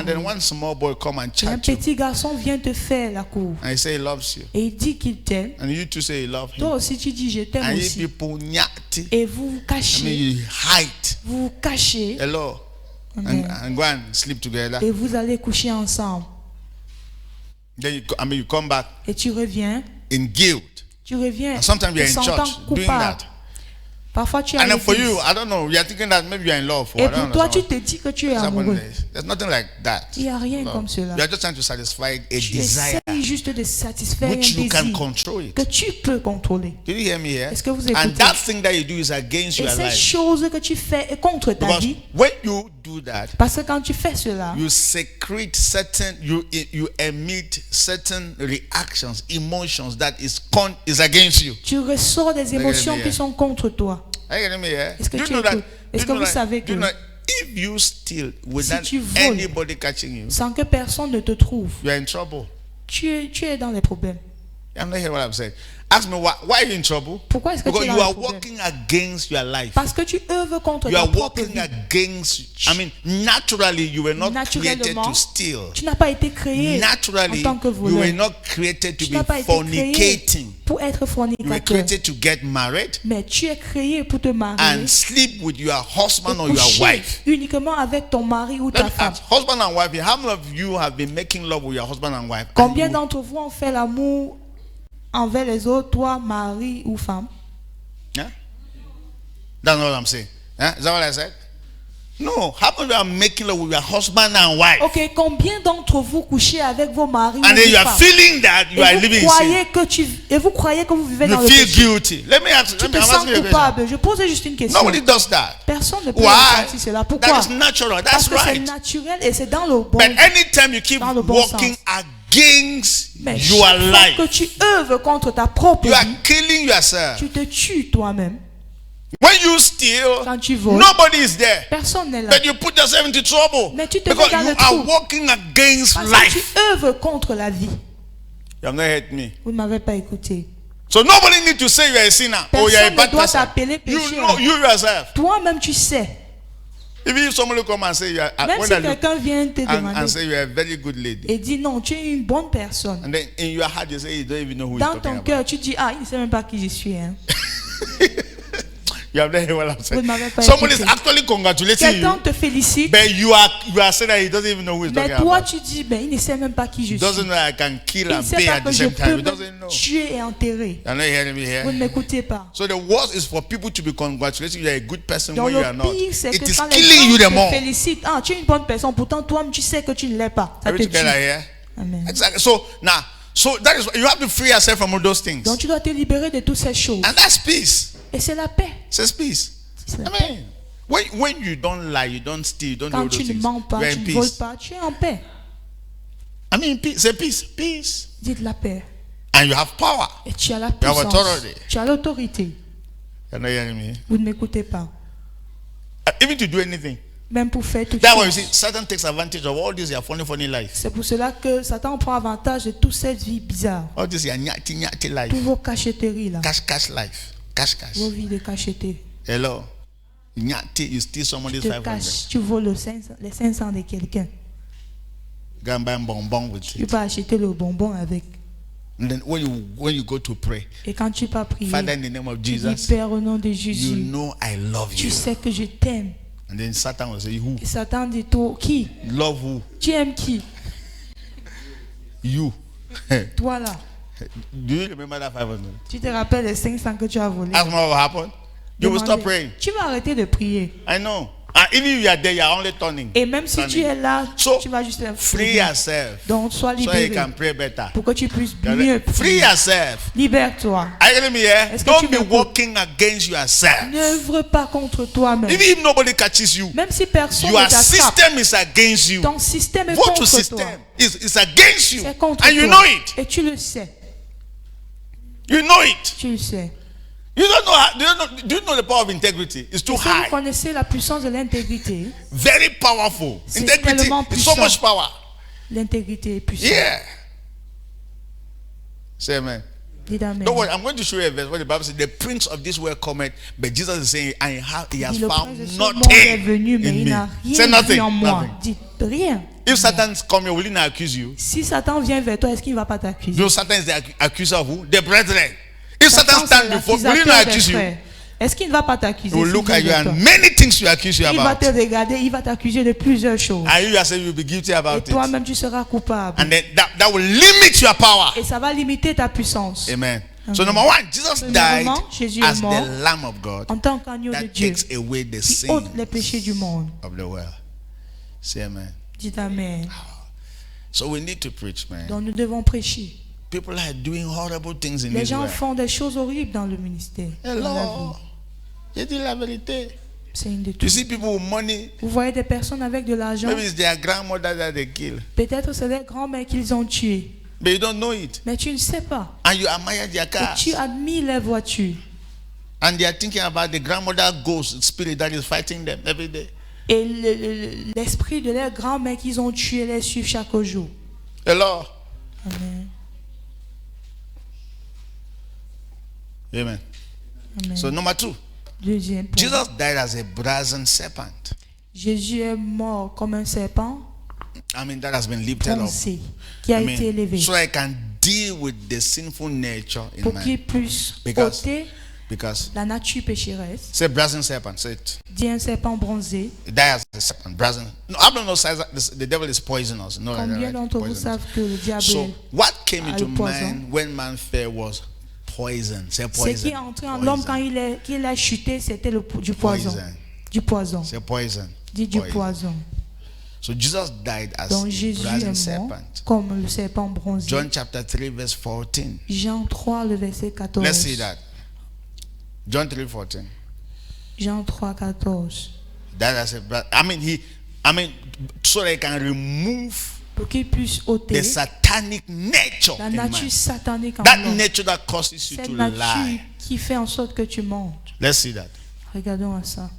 And then one small boy come and Et un chat you. petit garçon vient te faire la cour. And he say he loves you. Et il dit qu'il t'aime. And you too say you love Toi him. aussi tu dis je t'aime And you aussi. people nyati. Et vous vous I mean cachez. you hide. Vous vous cachez. Hello. Amen. And go and sleep together. Et vous allez coucher ensemble. Then you come back Et tu reviens. in guilt. Tu reviens. And sometimes you're te in sentant church doing coupable. that. Parfois tu es à And then for l'église. you, I don't know, you're thinking that maybe you're in love. Or Et I don't pour toi, know. tu te dis que tu es Someone amoureux. there's nothing like that. Il n'y a rien No. comme cela. You're just trying to satisfy a Tu desire essayes juste de satisfaire un which you can désir control que it. tu peux contrôler. Did you hear me here? Est-ce que vous And écoutez? that thing that you do is against Et your cette life. chose que tu fais est contre ta Because vie. when you do that, Parce que quand tu fais cela, you secrete certain, you emit certain reactions, emotions that is against you. tu ressors des émotions here. qui sont contre toi. Are you getting me here? Est-ce que Do you tu know that? écoutes? Est-ce que vous savez que if you steal without tu voles, anybody catching you, sans que personne ne te trouve, you are in trouble. tu es dans les problèmes. I'm not hearing what I'm saying. Ask me why are you in trouble? Pourquoi est-ce que Because tu es you dans are les problèmes? working against your life. Parce que tu œuvres contre You ta are propre working vie. against. I mean, naturally, you were not created Naturellement, to steal. Tu n'as pas été créé Naturally, en tant que you voleur. were not created to Tu n'as be pas été créé fornicating. pour être You were fornicateur. created to get married Mais tu es créé pour te marier and sleep with your et husband or your coucher wife. uniquement avec ton mari ou Let ta me femme. ask, husband and wife, how many of you have been making love with your husband and wife? Combien And you- d'entre vous ont fait l'amour envers les autres, toi, mari ou femme? Yeah? That's not what I'm saying. Yeah? Is that what I said? No. How many of you are making love with your husband and wife? Ok, combien d'entre vous couchez avec vos maris And ou then you vos are femmes? feeling that you are Et living vous, in sin. croyez que vous vivez dans You le feel péché. guilty. Let me ask. Tu Let te me sens ask you a question. coupable. Je pose juste une question. Nobody does that. Personne ne peut Why? ressentir cela. Pourquoi? That is natural. Parce That's que c'est right. naturel et c'est dans le bon. But anytime you keep Dans le bon walking sens. against Mais your chaque fois life, que tu œuvres contre ta propre you are vie, killing yourself. tu te tues toi-même. When you steal, Quand tu voles, nobody is there. personne n'est là. But you put yourself into trouble Mais tu te because mets dans you le are trou. walking against Parce que tu life. œuvres contre la vie. You have not heard me. Vous ne m'avez pas écouté. So nobody need to say you are a sinner or you are a Personne ne bad doit person. t'appeler You pécheur. know you yourself. Toi-même, tu sais. Even if somebody come and say you are Même when si I look quelqu'un vient te and demander say you are a very good lady, et dit non, tu es une bonne personne. and then in your heart you say you don't even know who is Dans talking ton about. cœur, tu dis ah, il ne sait même pas qui je suis. Hein. You have not heard what I'm Vous saying. ne m'avez pas Somebody is écouté. actually congratulating Quelqu'un you, te félicite, but you are saying that he doesn't even know who is mais talking toi, about. tu dis ben, il ne sait même pas qui je He suis. doesn't know I can kill Il ne and sait pay pas at que the je same peux time. He me doesn't know. tuer et enterrer. You're not hearing me here. Vous ne m'écoutez pas. So the worst is for people to be congratulating you are a good person Donc when you are le not. pire, c'est It que is quand les killing you the gens te more. félicitent, ah, tu es une bonne personne, pourtant toi-même tu sais que tu ne l'es pas. Ça Are te we together tue. here? Amen. Exactly. So now, so that is you have to free yourself from all those things, Donc tu dois te libérer de toutes ces choses. and that's peace. Et c'est la paix. Says peace. C'est la I paix. mean, when you don't lie, you don't steal, you don't do Quand all tu those ne things, mens pas, you are tu in ne voles peace. pas, tu es en paix. I mean, peace. Say peace, peace, Dites la paix. and you have power. Et tu as la have puissance. authority. Tu as l'autorité. You're not hearing me. Vous ne m'écoutez pas. Even to do anything. Même pour faire tout That's why you see, chose. Satan takes advantage of all this your funny life, C'est pour cela que Satan prend avantage de toute cette vie bizarre. all this your nyati life, Tous vos cacheteries là. cash life, cash. Vos vies de cacheterie. Hello, nyati, you steal somebody's Tu te 500. caches. Tu voles les 500 de quelqu'un. Go and buy a bonbon with Tu it. peux acheter le bonbon avec. And then when you go to pray, Et quand tu vas prier, Father, in the name of tu dis Jesus, Père au nom de you Jésus. know I love Tu you. sais que je t'aime. And then Satan will say, who? Et Satan dit toi, qui? Love who? Tu aimes qui? You. Toi là. Do you remember that 500? Tu te rappelles les 500 que tu as volés? Ask me what will happen. You will stop Demandez. praying. Tu vas arrêter de prier. I know. And even if you are there, you are only turning. Et même si tu es là, So, tu vas juste free yourself Donc sois so you libéré can pray better. pour que tu puisses You're mieux right. Free prier. yourself. Libère-toi. Are you getting me here? Est-ce que tu Don't be m'écoutes? working against yourself. N'œuvre pas contre toi-même. Even if nobody catches you, Même si personne your ne t'attrape, system is against you. ton système est Votre contre system toi. is against you. C'est contre And you toi. know it. Et tu le sais. You know it. Tu le sais. You don't know how, do you know the power of integrity? It's too Est-ce que vous high. connaissez la puissance de l'intégrité? Very powerful. C'est Integrity tellement is so puissant. much power. L'intégrité est puissante. Yeah. Say amen. Dites amen. Don't worry, I'm going to show you a verse where the Bible says the prince of this world cometh, but Jesus is saying, and he has Dit, le found prince de ce monde est nothing venu, mais in il n'a me. rien Say vu nothing. en moi. Nothing. Dites rien. If Satan come here, will he not accuse you? Si Satan vient vers toi, est-ce qu'il ne va pas t'accuser? No, Satan is the accuser of who? The brethren. If Satan c'est stand before, will he not l'accusateur des accuse you? frères. Est-ce qu'il ne va pas t'accuser? He will s'il look vient at you vers toi? and many things you accuse you Il va about. te regarder, il va t'accuser de plusieurs choses. And you yourself will be guilty Et about it. toi-même, tu seras coupable. And then that will limit your power. Et ça va limiter ta puissance. Amen. So number one, Jesus died Premièrement, Jésus est as mort the Lamb of God en tant qu'agneau de that Dieu takes away the qui sins ôte les péchés du monde. of the world. Say amen. Dites Amen. So we need to preach, man. Donc nous devons prêcher. People are doing horrible things in Les gens Israel. font des choses horribles dans le ministère. Dans la Hello. vie. J'ai dit la vérité. C'est une de tout. You see people with money. Vous voyez des personnes avec de l'argent. Maybe it's their grandmother that they kill. Peut-être c'est les grands-mères qu'ils ont tués. But you don't know it. Mais tu ne sais pas. And you admire their Et cars. tu admires les voitures. And they are thinking about the grandmother ghost spirit that is fighting them every day. Et l'esprit de leurs grands-mères qu'ils ont tués les suivent chaque jour. Hello. Amen. Amen. Amen. So number two, Deuxième point. Jesus died as a brazen serpent. Jésus est mort comme un serpent I mean, that has been lifted up. bronzé qui a I été mean, élevé so I can deal with the sinful nature in pour man. qu'il puisse Because- ôter Because la nature pécheresse. say brazen serpent, say it. Dit un serpent bronzé. It died as a serpent, brazen. No, I don't know. The devil is poisonous. No, Combien d'entre vous poisonous. savent que le diable So what came a into le poison? man when man fell was poison. Say ce poison. qui est entré en l'homme quand il a chuté, c'était du poison. Poison. Du poison. Say poison. Dit du Poison. poison. So Jesus died as Donc a Jésus brazen est mort serpent. comme le serpent bronzé. John chapter 3 verse 14. Jean 3, le verset 14. Let's see that. John 3:14. Jean 3, 14. That is I mean, so they can remove Pour qu'il puisse ôter the satanic nature la in nature man. satanique en That l'homme. nature that causes you Cette to nature lie. qui fait en sorte que tu montes. Let's see that. Regardons à ça.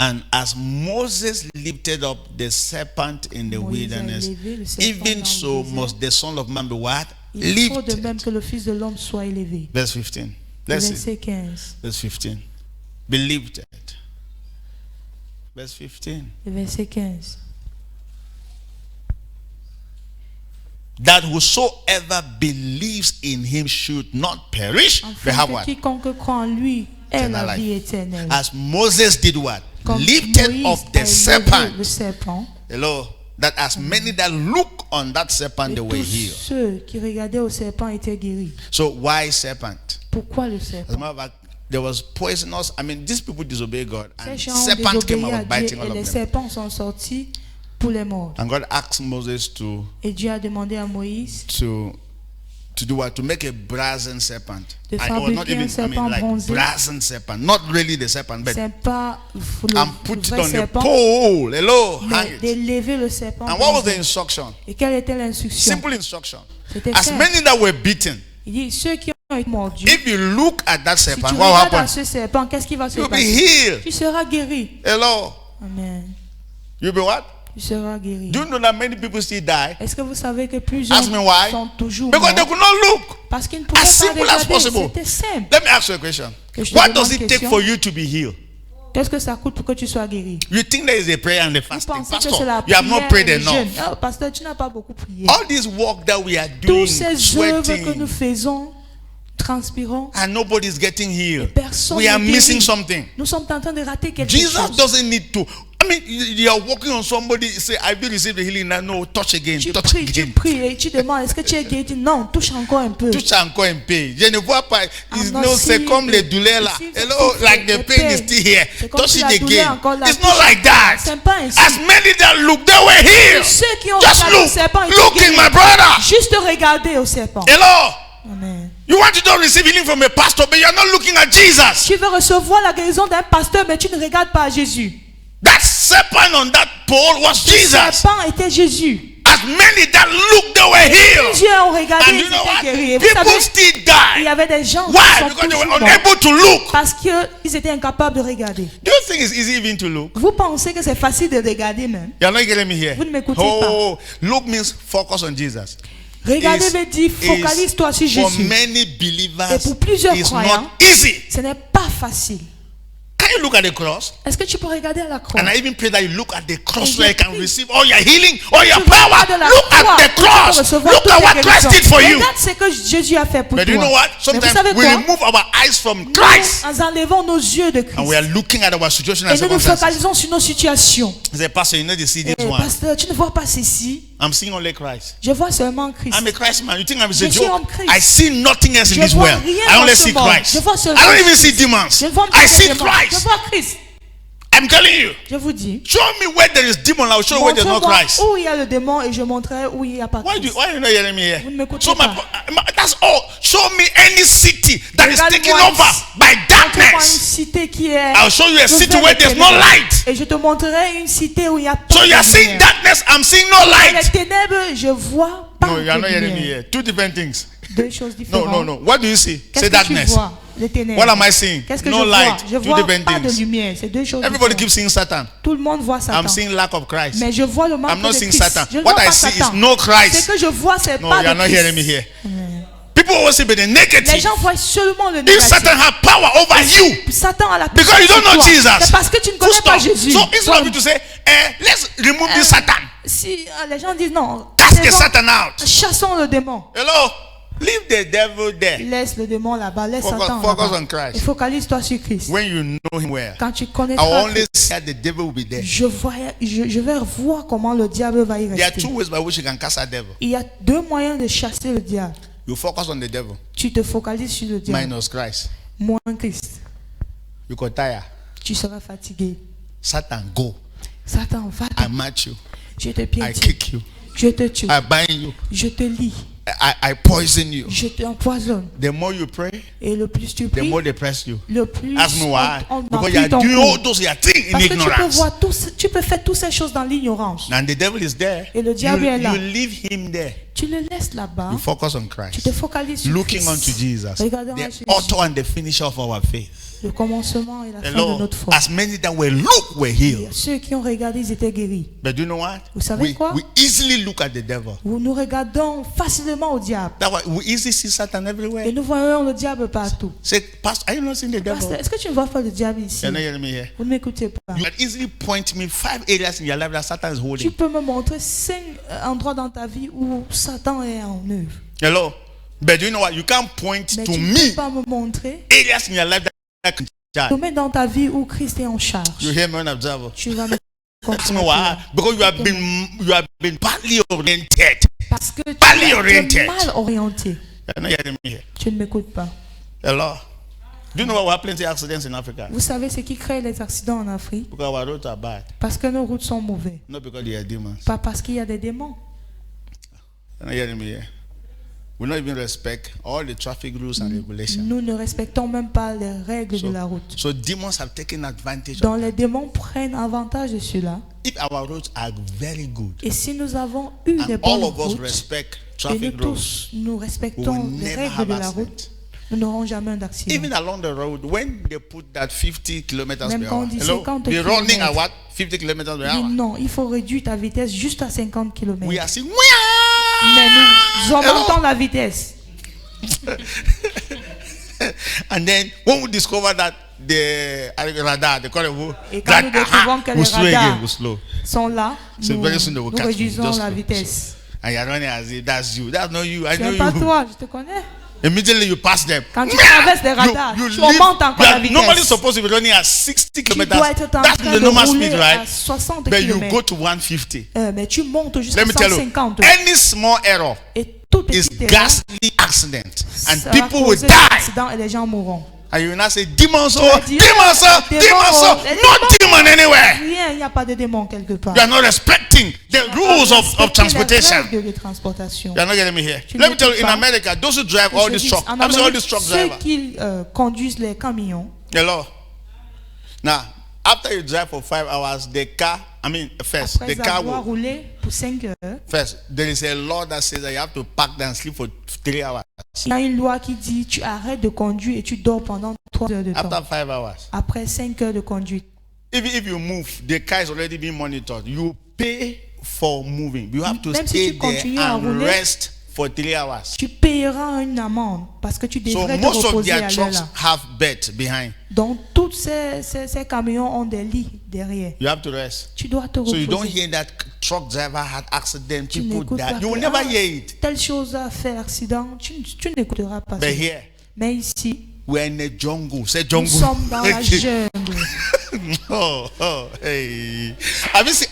And as Moses lifted up the serpent in the Moïse a wilderness, élevé le serpent even dans so le désert. must the Son of Man be what? Il faut de Lifted. même que le Fils de l'homme soit élevé. Verse 15. Le Let's see. verset 15. Verse 15. Be lifted. Verse 15. Le verset 15. That whosoever believes in him should not perish, but have Enfin, que what? quiconque croit en lui ait Eternal la life. vie éternelle. As Moses did what? Comme Lifted Moïse up a the élevé serpent. le serpent. Hello. That as many that look on that serpent, Et they were tous healed. ceux qui regardaient au serpent étaient guéris. So why serpent? Pourquoi le As a serpent? matter of fact, there was poisonous. I mean, these people disobey God, Ces and gens ont serpent came désobéi à out Dieu biting et all les of them. serpents sont sortis pour les morts. And God asked Moses to Et Dieu a demandé à Moïse do what? To make a brazen serpent. De Or not fabriquer even, un serpent like bronzé. brazen serpent. Not really the serpent, but C'est pas le and put it vrai on the serpent, pole. Hello, hang mais it. d'élever le serpent. And what was bronzé. the instruction? Et quelle était l'instruction? Simple instruction. C'était As simple. many that were beaten, Il dit, ceux qui ont été mordus, if you look at that si tu serpent, what will regardes à happen? ce serpent, qu'est-ce qui va se You'll be passer? healed. Tu seras guéri. Hello. Amen. You'll be what? Tu seras guéri. Do you know that many people still die? Est-ce que vous savez que plusieurs Ask me why. sont toujours Because they morts could not look. parce qu'ils ne pouvaient As pas simple as regarder? possible. C'était simple. Let me ask you a question. Que je te What demande does it une take question. for you to be healed? Qu'est-ce que ça coûte pour que tu sois guéri? You think there is a prayer and a Vous fasting? pensez que Pastor, c'est la you have not prière prayed et le enough. jeûne? Oh, pasteur, tu n'as pas beaucoup prié. All this work that we are Toutes doing, ces œuvres que nous sweating, faisons, transpirons, and nobody's getting healed. personne We are n'est missing guéri. something. Nous sommes en train de rater quelque Jesus chose. doesn't need to. I mean, you are working on somebody, say, I will receive the healing. Now, no, touch again, Tu touch pries, tu again. pries et tu demandes, est-ce que tu es guéri? Tu dis, non, touche encore un peu. Touche encore un peu. Je ne vois pas. I'm No, not c'est seeing comme les it. douleurs là. Ici, Hello, c'est like the le pain pain. is still here. C'est comme Touch si it la douleur again. encore là. It's not like that. C'est pas ainsi. As many that look, they were healed. Ceux qui ont Just regardé au look. serpent étaient Look in guéris. my brother. Juste regarder au serpent. Hello. Amen. You want to don't receive healing from a pastor, but you are not looking at Jesus. Tu veux recevoir la guérison d'un pasteur, mais tu ne regardes pas à Jésus. That serpent on that pole was Le Jesus. serpent était Jésus. As many that look, they were healed. Plusieurs ont regardé And et you ils know what? étaient guéris. Et vous People savez, still il y die. avait des gens qui Why? sont Because they toujours were morts unable to look. parce qu'ils étaient incapables de regarder. Do you think it's easy even to look? Vous pensez que c'est facile de regarder même? You're not getting me here. Vous ne m'écoutez Oh, look means focus on Jesus. Regarder Is- veut dire focalise-toi sur For Jésus. many Et believers, pour plusieurs it's croyants, not easy. ce n'est pas facile. Can you look at the cross? Est-ce que tu peux regarder à la croix? And I even pray that you look at the cross Et so you je can prie. receive all your healing, all your Tu power. regardes la Look croix at the pour cross. recevoir Look toutes at les what Christ guérisons. did for you. Regarde ce que Jésus a fait pour But toi. you know what? Mais vous Sometimes savez we quoi? remove our eyes from Christ Nous enlevons nos yeux de Christ. and we are looking at our situation and Et nous nous circumstances. focalisons sur nos situations. I say, Pastor, you know the see this Eh, one. pasteur, tu ne vois pas ceci. I'm seeing only Christ. Je vois seulement Christ. I'm a Christ man. You think I'm a Je suis joke? en Christ. I see nothing else in Je this vois world. rien I dans only ce see monde. Christ. Je vois I seulement don't even Christ. see demons. Je ne vois pas I de see démons. Je Christ. vois Christ. I'm telling you. Je vous dis. Show me where there is demon. I will show you where there's no Montrez-moi Christ. où il y a le démon et je montrerai où il n'y a pas Why Christ. you not hearing me here? Vous ne m'écoutez So pas. that's all. Show me any city that is Regarde-moi taken une- over by Montrez-moi une darkness. cité qui est. I'll show you a city couverte where de there's no ténèbres. light. Et je te montrerai une cité où il n'y a pas So you de are seeing lumière. darkness. I'm seeing no Dans les light. ténèbres, je vois pas No, you are de not hearing me lumière. here. Two different things. Deux choses différentes. No. What do you see? Qu'est-ce Say que tu darkness. vois? Les ténèbres. What am I seeing? Qu'est-ce que No je vois? light. Je Two vois different pas de things. lumière. C'est deux choses Everybody différentes. keeps seeing Satan. Tout le monde voit Satan. I'm seeing lack of Christ. Mais je vois le manque I'm not de seeing Christ. Satan. Je ne What vois I pas see Satan. is no Christ. Ce que je vois, c'est No, pas you are de not Christ. hearing me here. People always say, but the Les negative. gens voient seulement le If négatif. Satan had power over you, Satan a la because puissance you don't sur know toi. Jesus. C'est parce que tu ne Full connais pas stop. Jésus. So instead of you to say, let's remove this Satan, Si les gens disent non, cast the faisons- Satan out. chassons le démon. Hello, leave the devil there. Laisse le démon là-bas, laisse Focus- Satan focus là-bas. on Christ. Et focalise-toi sur Christ. When you know him well, Quand tu I will connaîtras only Christ, see that the devil will be there. je vais voir comment le diable va y There are rester. two ways by which you can cast a devil. Il y a deux moyens de chasser le diable. You focus on the devil Tu te focalises sur le diable, minus Christ. moins Christ. You got tired. Tu seras fatigué. Satan, go. Satan, va, I match you. je te I piétine, kick you. je te tue, I bind you. je te lie, I poison you. je t'empoisonne. The more you pray, Et le plus tu the pries, more they press you. le plus Ask me why. on Because you emplit are ton doing cou. all those things in Parce que tu peux ignorance. voir tu peux faire toutes ces choses dans l'ignorance. And the devil is there. Et le diable est là. You leave him there. Tu le laisses là-bas. You focus on Tu Christ. te focalises sur Looking Christ. unto Jesus, Regardons the à Jésus, author and the finisher of our faith. le commencement et la The fin de Lord, notre foi. as many that were look were healed. Ceux qui ont regardé, ils étaient guéris. But do you know what? Vous savez quoi? We easily look at the devil. Nous regardons facilement au diable. That's why we easily see Satan everywhere. Et nous voyons le diable partout. Say, Pastor, are you not seeing the devil? Pasteur, est-ce que tu ne vois pas le diable ici? You're not hearing me here. Vous ne m'écoutez pas. You can easily point me 5 areas in your life that Satan is Tu holding. peux me montrer 5 endroits dans ta vie où Satan est en œuvre. Hello? But do you know what? You can't point Mais to tu ne me peux pas me montrer areas in your life that can charge. domaine dans ta vie où Christ est en charge. You hear me, an observer? Tu vas me Ask me why? Because you have been badly oriented. Parce que tu Badly es oriented. mal orienté. You're not hearing me here. Tu ne m'écoutes pas. Hello? Do you know why we have plenty of accidents in Africa? Vous savez ce qui crée les accidents en Afrique? Because our roads are bad. Parce que nos routes sont mauvaises. Not because they are demons. Pas parce qu'il y a des démons. You're not hearing me here. We don't even respect all the traffic rules and regulations. Nous ne respectons même pas les règles de la route. So demons have taken advantage Donc of les démons prennent avantage de cela. it. If our roads are very good Et si nous avons eu des and bonnes all of us routes, respect et nous traffic rules, tous, nous we respectons will les never règles have de la accident. route, nous n'aurons jamais un d'accident. Even along the road, when they put that 50 kilometers Même per quand on hour, dit hello, 50 they're running at kilomètres. what? 50 kilometers per Dit hour. non, il faut réduire ta vitesse juste à 50 km. We are seeing, Mais nous Hello? augmentons la vitesse. and then when we discover that the radar, they call it who, Et quand nous découvrons que we les slow again, radars we slow. sont là, So nous, very soon they will nous catch you. réduisons Just la slow, vitesse. And you're running as if that's you. That's not you. I Ce know n'est pas you. toi, je te connais. Immediately you pass them. Quand tu traverses les radars, tu live- augmentes encore you la are vitesse. normally supposed to be running at 60 Tu kilometers. dois être en That's train the de normal rouler speed, à right? 60 But you km. go to 150. Mais tu montes jusqu'à Let me tell you, 150. any small error Et toute is petite erreur ghastly accident, and sera people will causée die. d'un accident et les gens mourront. And you will not say, demons, Tu oh, vas dire, demons, oh, démons, demons, oh, les no demon anywhere. Rien, il n'y a pas de démon quelque part. You are not respecting the rules of Respectez transportation. les règles de transportation. You are not getting me here. Tu Let me tell you, in n'écoutes pas. America, those who drive all Je these dis, trucks, en I'm saying all Amérique, these truck ceux drivers. qui conduisent les camions, Hello. Now, after you drive for 5 hours, the car, first, the après car avoir will, roulé pour 5 heures, first, there is a law that says that you have to park there and sleep for 3 hours. il y a une loi qui dit tu arrêtes de conduire et tu dors pendant 3 heures de temps. After 5 hours. Après 5 heures de conduite. Even if you move, the car is already being monitored. You pay for moving. You have to Même si stay tu there continues à and rouler, rest for 3 hours. tu payeras une amende parce que tu So devrais te most of reposer their à l'heure trucks là. have beds behind. Donc, tous ces camions ont des lits derrière. You have to rest. Tu dois te So you don't reposer. hear that truck driver had accident, Tu people n'écoutes pas died. You will que, never ah, hear it. telle chose a fait l'accident. Tu n'écouteras pas But ça. here, Mais ici, we're in the jungle. Say nous jungle. sommes dans la jungle. Hey. Have you seen,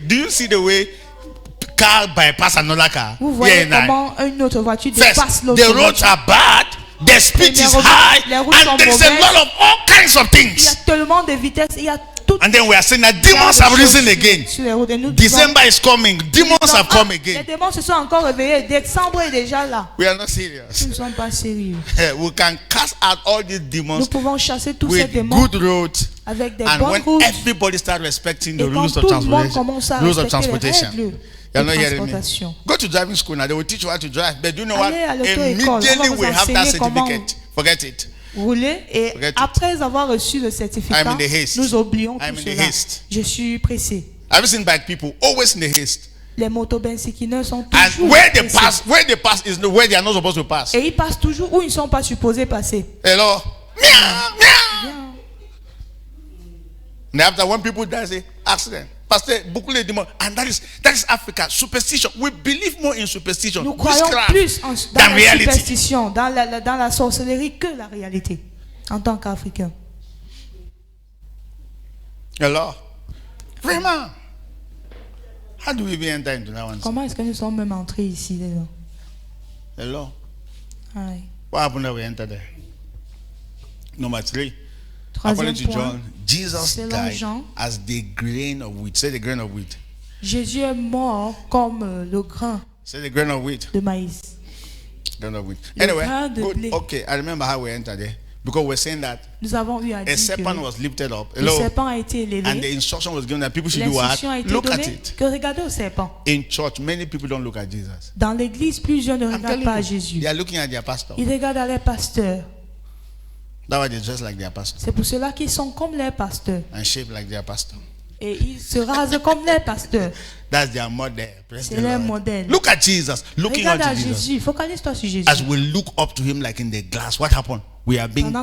do you see the way car bypass another car? Vous voyez now. comment une autre voiture dépasse First, l'autre the roads voiture. are bad, the speed Les is routes- high, les routes sont and there's a mauvaises. lot of all kinds of Il y a things. tellement de vitesse, il y a tout. And then we are saying that demons have risen again. Sur les routes. Et nous disons- December is coming. Demons disons, have come les again. démons se sont encore réveillés. Décembre est déjà là. We are not serious. Nous ne sommes pas sérieux. We can cast out all these Nous demons pouvons chasser tous ces with démons good roads. avec des And bonnes when routes. everybody start respecting the Et quand rules of tout le monde transportation, commence à rules of respecter les transportation, règles you're de not hearing me. transportation. Go to driving school now. They will teach you how to drive. But do you know what? Allez à l'auto-école. On va Immediately vous we have that enseigner comment- certificate. Forget it. Rouler et Forget it. après avoir reçu le certificat, I'm in the haste. nous oublions I'm tout in the cela. haste. Je suis pressé. Have you seen bike people always in the haste? Les motobensikineurs sont And toujours where they pressés. pass is where they are not supposed to pass. Et ils passent toujours où ils ne sont pas supposés passer. Hello. Meow, meow. Bien. And after when people die, say accident. Pastor, beaucoup les démons. And that is Africa. Superstition. We believe more in superstition. Nous croyons witchcraft, plus dans than la reality. superstition, dans la sorcellerie que la réalité, en tant qu'Africain. Hello. Vraiment. How do we even enter into that one? Comment est-ce que nous sommes même entrés ici dedans? Hello. Ouais. What happened that we entered there? Number 3. Troisième According to point, John, Jesus selon died Jean, as the grain of wheat. Say the grain of wheat. Jésus est mort comme le grain Say the grain of wheat. de maïs. Grain of wheat. Le Anyway, grain de good. blé. Okay, I remember how we entered there. Because we're saying that Nous avons eu à a dire serpent que was lifted up. le Hello. serpent a été And the élevé. instruction was given that people should do what? L'instruction a été Look at donnée it. que regardez au serpent. In church, many people don't look at Jesus. Dans l'église, plusieurs ne I'm regardent telling pas à you, Jésus. they are looking at their pastor. Ils regardent à leurs pasteurs. That's why they dress like their pastor C'est pour cela qu'ils sont comme leurs pasteurs. and shape like their pastor. Et ils se rasent comme leurs pasteurs. That's their model. Praise C'est the leur Lord. modèle. Look at Jesus. Looking Regarde à unto Jesus. Jésus. Focalise-toi sur Jésus. As we look up to him like in the glass, what happened? We are being Pendant